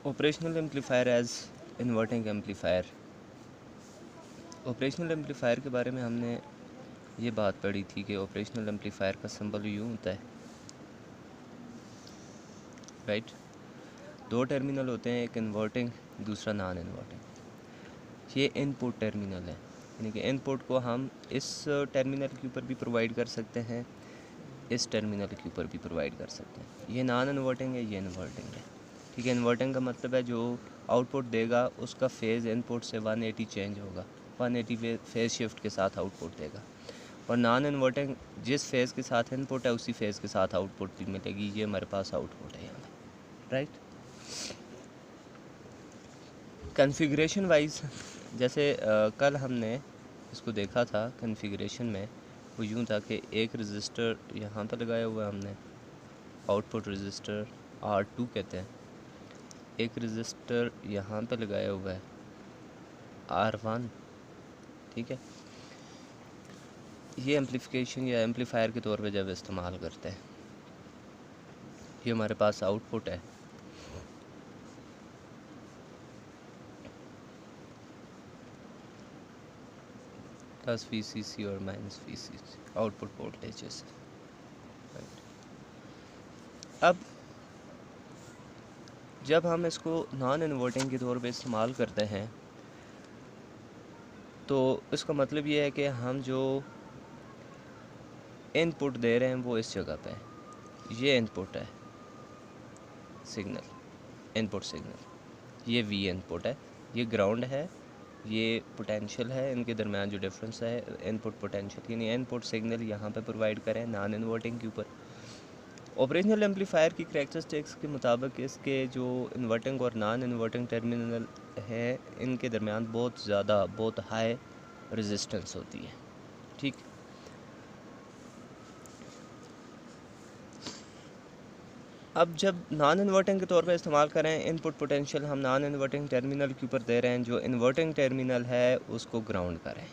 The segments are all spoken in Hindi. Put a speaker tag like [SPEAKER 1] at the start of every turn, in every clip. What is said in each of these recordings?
[SPEAKER 1] Operational amplifier as inverting amplifier. Operational amplifier के बारे में हमने ये बात पढ़ी थी कि ऑपरेशनल एम्पलीफायर का सिंबल यूँ होता है, राइट। दो टर्मिनल होते हैं, एक इन्वर्टिंग दूसरा नॉन इन्वर्टिंग। ये इनपुट टर्मिनल है, यानी कि इनपुट को हम इस टर्मिनल के ऊपर भी प्रोवाइड कर सकते हैं, इस टर्मिनल के ऊपर भी प्रोवाइड कर सकते हैं। ये नॉन इन्वर्टिंग है, ये इन्वर्टिंग है, ठीक है। इन्वर्टिंग का मतलब है जो आउटपुट देगा उसका फेज़ इनपुट से 180 चेंज होगा, 180 फेज़ शिफ्ट के साथ आउटपुट देगा। और नॉन इन्वर्टिंग जिस फेज़ के साथ इनपुट है उसी फेज़ के साथ आउटपुट भी मिलेगी। ये हमारे पास आउटपुट है यहाँ पे, राइट। कॉन्फ़िगरेशन वाइज जैसे कल हमने इसको देखा था, कॉन्फ़िगरेशन में वो यूँ था कि एक रजिस्टर यहाँ पर लगाया हुआ है हमने, आउटपुट रजिस्टर R2 कहते हैं। एक रजिस्टर यहाँ पे लगाया हुआ है R1, ठीक है। ये एम्पलीफिकेशन या एम्पलीफायर के तौर पे जब इस्तेमाल करते हैं, ये हमारे पास आउटपुट है। प्लस VCC और minus VCC output voltages, right. अब जब हम इसको नॉन इन्वर्टिंग के तौर पे इस्तेमाल करते हैं तो इसका मतलब ये है कि हम जो इनपुट दे रहे हैं वो इस जगह पे है। ये इनपुट है सिग्नल, इनपुट सिग्नल, ये V इनपुट है, ये ग्राउंड है, ये पोटेंशियल है, इनके दरमियान जो डिफरेंस है इनपुट पोटेंशियल, यानी इनपुट सिग्नल यहाँ पे प्रोवाइड करें नॉन इन्वर्टिंग के ऊपर। ऑपरेशनल एम्पलीफायर की करैक्टरिस्टिक्स के मुताबिक इसके जो इन्वर्टिंग और नॉन इन्वर्टिंग टर्मिनल है इनके दरमियान बहुत हाई रेजिस्टेंस होती है, ठीक। अब जब नॉन इन्वर्टिंग के तौर पे इस्तेमाल करें, इनपुट पोटेंशियल हम नॉन इन्वर्टिंग टर्मिनल के ऊपर दे रहे हैं, जो इन्वर्टिंग टर्मिनल है उसको ग्राउंड करें,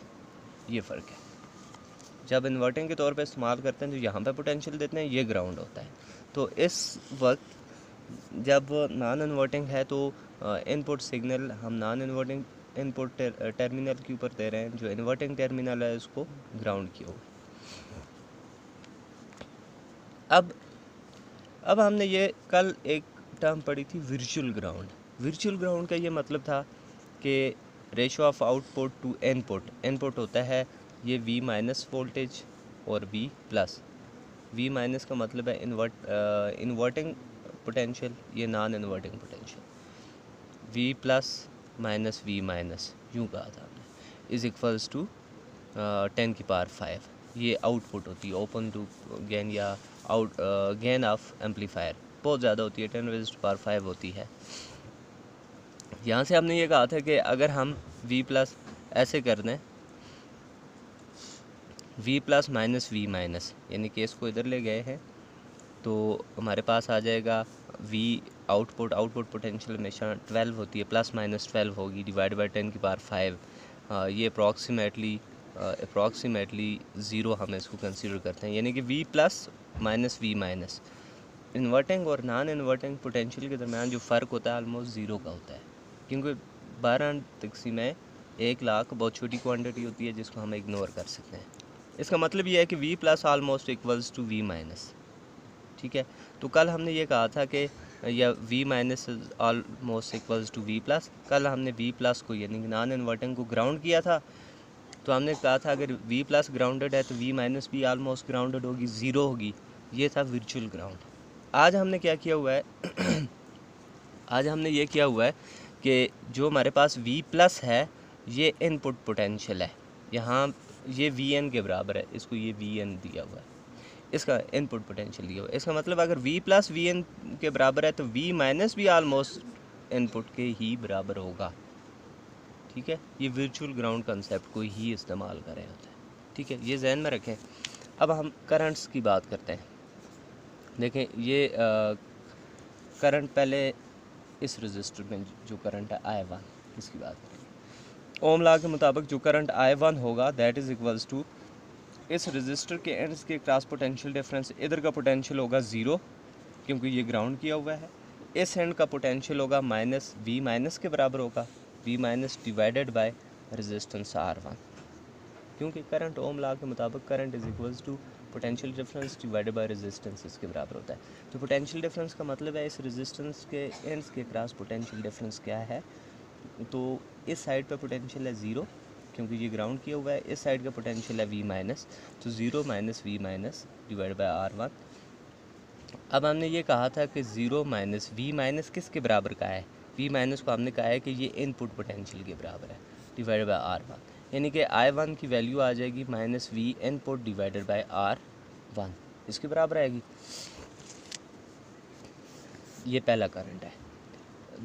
[SPEAKER 1] ये फ़र्क है। जब इन्वर्टिंग के तौर पे इस्तेमाल करते हैं तो यहाँ पे पोटेंशियल देते हैं, ये ग्राउंड होता है। तो इस वक्त जब नॉन इन्वर्टिंग है तो इनपुट सिग्नल हम नॉन इन्वर्टिंग इनपुट टर्मिनल के ऊपर दे रहे हैं, जो इन्वर्टिंग टर्मिनल है उसको ग्राउंड किया हुआ। अब हमने ये कल एक टर्म पढ़ी थी वर्चुअल ग्राउंड। वर्चुअल ग्राउंड का ये मतलब था कि ratio of output to input, input होता है ये V माइनस वोल्टेज और V प्लस। V माइनस का मतलब है इन्वर्टिंग पोटेंशियल, ये non inverting potential. V plus minus V minus यूँ कहा था हमने, इज़ इक्वल्स टू 10 की पावर 5। ये आउटपुट होती है, ओपन टू गेन या गेन ऑफ एम्पलीफायर बहुत ज़्यादा होती है, 10 रेज़ टू पावर 5 होती है। यहाँ से हमने ये कहा था कि अगर हम V प्लस ऐसे कर दें, V plus minus V minus, यानी कि इसको इधर ले गए हैं तो हमारे पास आ जाएगा V आउटपुट पोटेंशियल हमेशा 12 होती है, प्लस माइनस 12 होगी, डिवाइड बाई 10 की पावर 5। ये अप्रॉक्सीमेटली 0 हम इसको कंसीडर करते हैं, यानी कि V plus minus V minus. Inverting और नॉन इन्वर्टिंग पोटेंशियल के दरमियान जो फ़र्क होता है ऑलमोस्ट 0 का होता है, क्योंकि 12 तक़सीम 1,00,000 बहुत छोटी क्वांटिटी होती है जिसको हम इग्नोर कर सकते हैं। इसका मतलब ये है कि V plus almost equals to V minus, ठीक है। तो कल हमने ये कहा था कि या V minus almost equals to V plus. कल हमने V प्लस को यानी कि नॉन इन्वर्टिंग को ग्राउंड किया था, तो हमने कहा था अगर V प्लस ग्राउंडेड है तो V माइनस भी आलमोस्ट ग्राउंडेड होगी, 0 होगी। ये था वर्चुअल ग्राउंड। आज हमने क्या किया हुआ है आज हमने ये किया हुआ है कि जो हमारे पास V प्लस है ये इनपुट पोटेंशियल है, यहाँ ये Vn के बराबर है, इसको ये Vn दिया हुआ है, इसका इनपुट पोटेंशियल दिया हुआ है। इसका मतलब अगर V प्लस Vn के बराबर है तो V माइनस भी आलमोस्ट इनपुट के ही बराबर होगा, ठीक है। ये वर्चुअल ग्राउंड कंसेप्ट को ही इस्तेमाल कर रहे होते हैं, ठीक है, ये जहन में रखें। अब हम करंट्स की बात करते हैं। देखें ये करंट पहले इस रजिस्टर में जो करंट है I1, इसकी बात करें। ओम लॉ के मुताबिक जो करंट I1 होगा दैट इज़ इक्वल्स टू इस रजिस्टर के एंड्स के क्रॉस पोटेंशियल डिफरेंस, इधर का पोटेंशियल होगा 0 क्योंकि ये ग्राउंड किया हुआ है, इस एंड का पोटेंशियल होगा माइनस वी माइनस के बराबर होगा, V minus divided by resistance R1, क्योंकि करंट ओम लॉ के मुताबिक current is equals to potential difference divided by resistance इसके बराबर होता है। तो पोटेंशियल डिफरेंस का मतलब है इस रेजिस्टेंस के एंड्स के क्रॉस पोटेंशियल डिफरेंस क्या है। तो इस साइड पे पोटेंशियल है ज़ीरो, क्योंकि ये ग्राउंड किया हुआ है, इस साइड का पोटेंशियल है वी माइनस, तो zero minus V minus divide by R1। अब हमने ये कहा था कि ज़ीरो माइनस वी माइनस किसके बराबर का है, वी माइनस को हमने कहा है कि ये इनपुट पोटेंशियल के बराबर है डिवाइडेड बाय R1, यानी कि I1 की वैल्यू आ जाएगी minus we input divided by R1, इसके बराबर आएगी। ये पहला करंट है।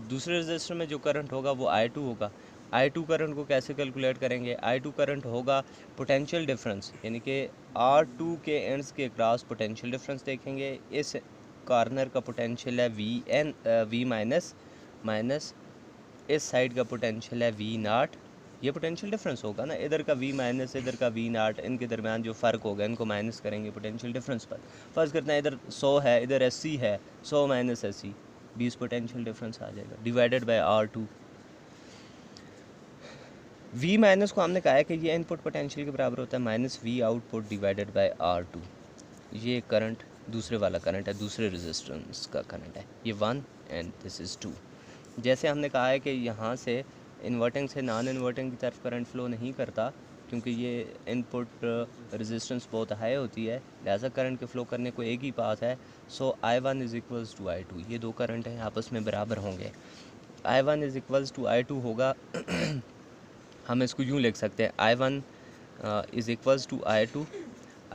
[SPEAKER 1] दूसरे रजिस्टर में जो करंट होगा वो I2 होगा। I2 करंट को कैसे कैलकुलेट करेंगे, I2 करंट होगा पोटेंशियल डिफरेंस, यानी कि R2 के एंड्स के क्रॉस पोटेंशियल डिफरेंस देखेंगे। इस कॉर्नर का पोटेंशियल है वी माइनस माइनस इस साइड का पोटेंशियल है वी नाट, ये पोटेंशियल डिफरेंस होगा ना, इधर का वी माइनस इधर का वी नाट, इनके दरमियान जो फ़र्क होगा इनको माइनस करेंगे पोटेंशियल डिफरेंस पर। फर्ज करते हैं इधर 100 है, इधर 80 है, 100 माइनस 80 20 पोटेंशियल डिफरेंस आ जाएगा divided by R2। We minus को हमने कहा है कि ये इनपुट पोटेंशियल के बराबर होता है minus we output divided by R2। ये करंट दूसरे वाला करंट है, दूसरे रेजिस्टेंस का करंट है, ये 1 एंड दिस इज़ 2। जैसे हमने कहा है कि यहाँ से इन्वर्टिंग से नॉन इन्वर्टिंग की तरफ करंट फ्लो नहीं करता, क्योंकि ये इनपुट रेजिस्टेंस बहुत हाई होती है, लिहाजा करंट के फ़्लो करने को एक ही पाथ है। सो I1 is equals to I2, ये दो करंट हैं आपस में बराबर होंगे। I1 is equals to I2 होगा हम इसको यूँ लिख सकते हैं, I1 is equals to I2,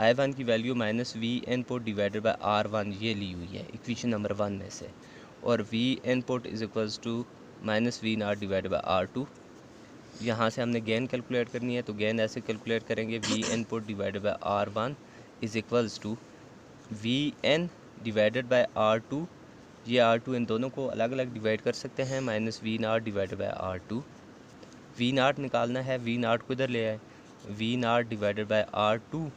[SPEAKER 1] I1 की value minus we input divided by R1 ये ली हुई है इक्वेशन नंबर 1 में से, और V input is equals to minus V naught divided by R2। यहाँ से हमने गेन कैलकुलेट करनी है, तो गेन ऐसे कैलकुलेट करेंगे, V input divided by R1 is equals to V N divided by R2, ये R2 इन दोनों को अलग अलग डिवाइड कर सकते हैं, minus V naught divided by R2। V naught निकालना है, वी नाट को इधर ले आए, V naught divided by R2,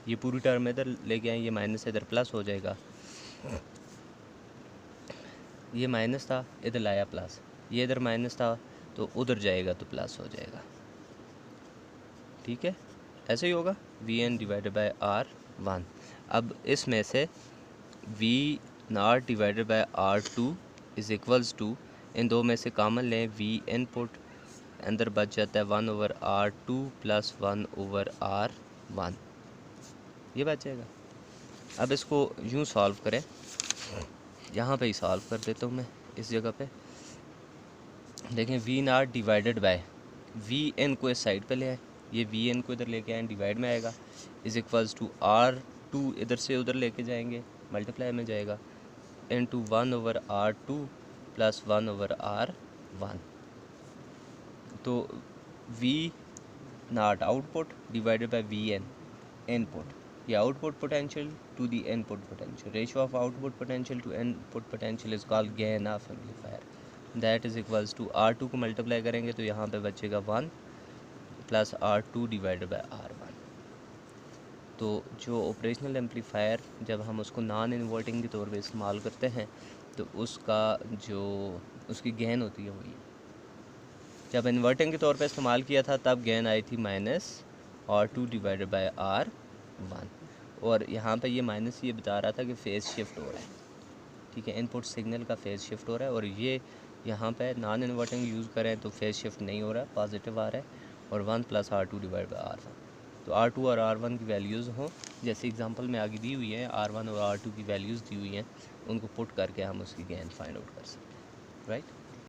[SPEAKER 1] ये पूरी टर्म इधर लेके आए, ये माइनस इधर प्लस हो जाएगा, ये माइनस था इधर लाया प्लस, ये इधर माइनस था तो उधर जाएगा तो प्लस हो जाएगा, ठीक है, ऐसे ही होगा we N divided by R1। अब इसमें से V naught divided by R2 is equals to, इन दो में से कॉमन लें, वी इनपुट अंदर बच जाता है 1/R2 प्लस 1/R1, ये बच जाएगा। अब इसको यूँ सॉल्व करें, यहाँ पे ही सॉल्व कर देता हूँ मैं इस जगह पे। देखें V naught divided by V N को इस साइड पे ले आए, ये वी एन को इधर लेके आए डिवाइड में आएगा, इज़ इक्वल्स टू R2 इधर से उधर लेके जाएंगे मल्टीप्लाई में जाएगा, इनटू 1/R2 प्लस 1/R1। तो V nought output divided by V N input, ये output potential to the input potential, ratio of output potential to input potential is called gain of amplifier, that is equals to R2 को मल्टीप्लाई करेंगे तो यहाँ पे बचेगा 1 plus R2 divided by R1। तो जो ऑपरेशनल एम्पलीफायर जब हम उसको नॉन इन्वर्टिंग के तौर पे इस्तेमाल करते हैं तो उसका जो उसकी गेन होती है वही, जब इन्वर्टिंग के तौर पे इस्तेमाल किया था तब गेन आई थी minus R2 divided by R1, और यहाँ पे ये माइनस ये बता रहा था कि फेज़ शिफ्ट हो रहा है, ठीक है, इनपुट सिग्नल का फेज़ शिफ्ट हो रहा है, और ये यहाँ पे नॉन इन्वर्टिंग यूज़ करें तो फेज़ शिफ्ट नहीं हो रहा है, पॉजिटिव आ रहा है, और 1 plus R2 divide by R1। तो R2 और R1 की वैल्यूज़ हों जैसे एग्जांपल में आगे दी हुई है, R1 और R2 की वैल्यूज़ दी हुई हैं, उनको पुट करके हम उसकी गेन फाइंड आउट कर सकते हैं, राइट।